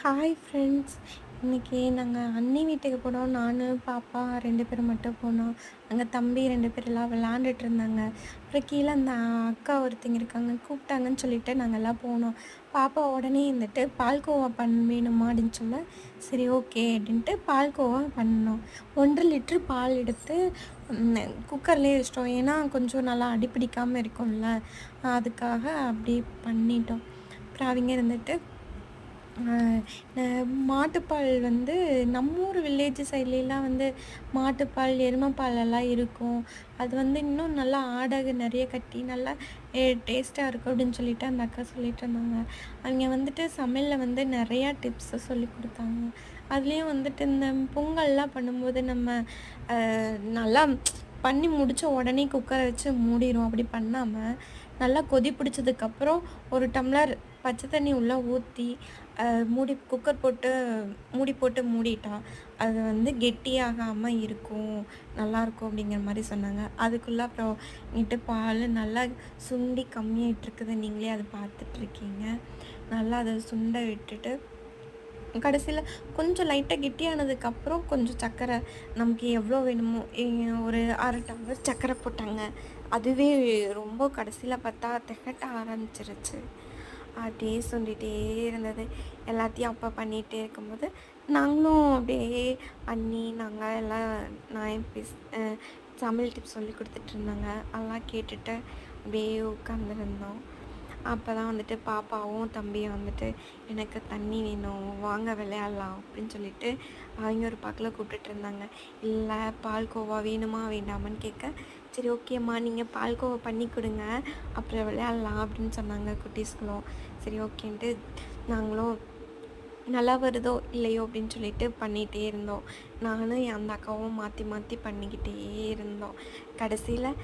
Hi friends. இன்றைக்கி நாங்கள் அண்ணி வீட்டுக்கு போனோம். நான், பாப்பா 2 பேரும் மட்டும் போனோம். அங்கே தம்பி 2 பேர் எல்லாம் விளாண்டுட்டு இருந்தாங்க. அப்புறம் கீழே அந்த அக்கா ஒருத்தங்க இருக்காங்க, கூப்பிட்டாங்கன்னு சொல்லிட்டு நாங்கள் எல்லாம் போனோம். பாப்பா உடனே இருந்துட்டு பால்கோவா வேணுமா அப்படின்னு சொல்ல, சரி ஓகே அப்படின்ட்டு பால்கோவா பண்ணோம். 1.5 லிட்ரு பால் எடுத்து குக்கர்லேயே வச்சிட்டோம். ஏன்னா கொஞ்சம் நல்லா அடிப்பிடிக்காமல் இருக்கும்ல, அதுக்காக அப்படி பண்ணிட்டோம். அப்புறம் அவங்க இருந்துட்டு மாட்டுப்பால் வந்து நம்ம ஊர் வில்லேஜ் சைட்லலாம் வந்து மாட்டுப்பால், எருமைப்பால் எல்லாம் இருக்கும். அது வந்து இன்னும் நல்லா ஆடை நிறைய கட்டி நல்லா டேஸ்ட்டாக இருக்கும் அப்படின்னு சொல்லிட்டு அந்த அக்கா சொல்லிட்டு இருந்தாங்க. அவங்க வந்துட்டு சமையலில் வந்து நிறையா டிப்ஸு சொல்லி கொடுத்தாங்க. அதுலேயும் வந்துட்டு இந்த பொங்கல்லாம் பண்ணும்போது நம்ம நல்லா பண்ணி முடித்த உடனே குக்கரை வச்சு மூடிடும். அப்படி பண்ணாமல் நல்லா கொதி பிடிச்சதுக்கப்புறம் ஒரு டம்ளர் பச்சை தண்ணி உள்ளே ஊற்றி குக்கர் போட்டு மூடி போட்டு மூடிட்டா அது வந்து கெட்டியாகாமல் இருக்கும், நல்லாயிருக்கும் அப்படிங்கிற மாதிரி சொன்னாங்க. அதுக்குள்ளே அப்புறம் இங்கிட்டு பால் நல்லா சுண்டி கம்மியாகிட்டுருக்குது. நீங்களே அதை பார்த்துட்ருக்கீங்க. நல்லா அதை சுண்ட விட்டுட்டு கடைசியில் கொஞ்சம் லைட்டாக கெட்டியானதுக்கப்புறம் கொஞ்சம் சர்க்கரை நமக்கு எவ்வளோ வேணுமோ ஒரு 1/2 டம்ளர் சர்க்கரை போட்டாங்க. அதுவே ரொம்ப கடைசியில் பார்த்தா திகட்ட ஆரம்பிச்சிருச்சு. அப்படியே சொல்லிகிட்டே இருந்தது. எல்லாத்தையும் அப்போ பண்ணிகிட்டே இருக்கும்போது நாங்களும் அப்படியே அண்ணி நாங்கள் எல்லாம் நான் சமையல் டிப்ஸ் சொல்லி கொடுத்துட்ருந்தாங்க. அதெல்லாம் கேட்டுட்டு அப்படியே உட்காந்துருந்தோம். அப்போ தான் வந்துட்டு பாப்பாவும் தம்பியும் வந்துட்டு எனக்கு தண்ணி வேணும், வாங்க விளையாடலாம் அப்படின்னு சொல்லிட்டு அவங்க ஒரு பக்கத்தில் கூப்பிட்டுட்டு இருந்தாங்க. இல்லை பால்கோவா வேணுமா வேண்டாமான்னு கேட்க, சரி ஓகேம்மா நீங்கள் பால்கோவா பண்ணி கொடுங்க, அப்புறம் விளையாடலாம் அப்படின்னு சொன்னாங்க குட்டீஸ்களும். சரி ஓகேன்ட்டு நாங்களும் நல்லா வருதோ இல்லையோ அப்படின்னு சொல்லிட்டு பண்ணிகிட்டே இருந்தோம். நானும் அந்த அக்காவும் மாற்றி மாற்றி பண்ணிக்கிட்டே இருந்தோம். கடைசியில்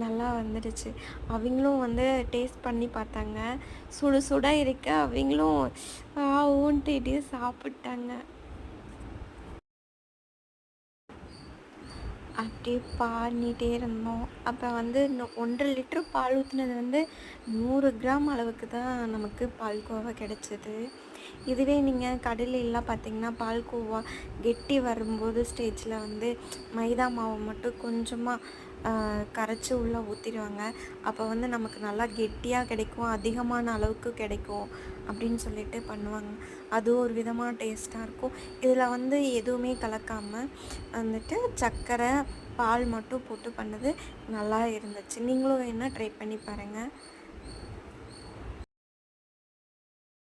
நல்லா வந்துடுச்சு. அவங்களும் வந்து டேஸ்ட் பண்ணி பார்த்தாங்க. சுட சுட இருக்க அவங்களும் ஊன்ட்டு சாப்பிட்டாங்க. அப்படியே பண்ணிகிட்டே இருந்தோம். அப்போ வந்து இந்த 1.5 லிட்ரு பால் ஊற்றுனது வந்து 100 கிராம் அளவுக்கு தான் நமக்கு பால்கோவா கிடச்சிது. இதுவே நீங்கள் கடையிலலாம் பார்த்தீங்கன்னா பால்கோவா கெட்டி வரும்போது ஸ்டேஜில் வந்து மைதா மாவை மட்டும் கொஞ்சமாக கரைச்சி உள்ளே ஊற்றிடுவாங்க. அப்போ வந்து நமக்கு நல்லா கெட்டியாக கிடைக்கும், அதிகமான அளவுக்கு கிடைக்கும் அப்படின்னு சொல்லிட்டு பண்ணுவாங்க. அது ஒரு விதமாக டேஸ்ட்டாக இருக்கும். இதில் வந்து எதுவுமே கலக்காமல் வந்துட்டு சர்க்கரை, பால் மட்டும் போட்டு பண்ணது நல்லா இருந்துச்சு. நீங்களும் வேணால் ட்ரை பண்ணி பாருங்கள்.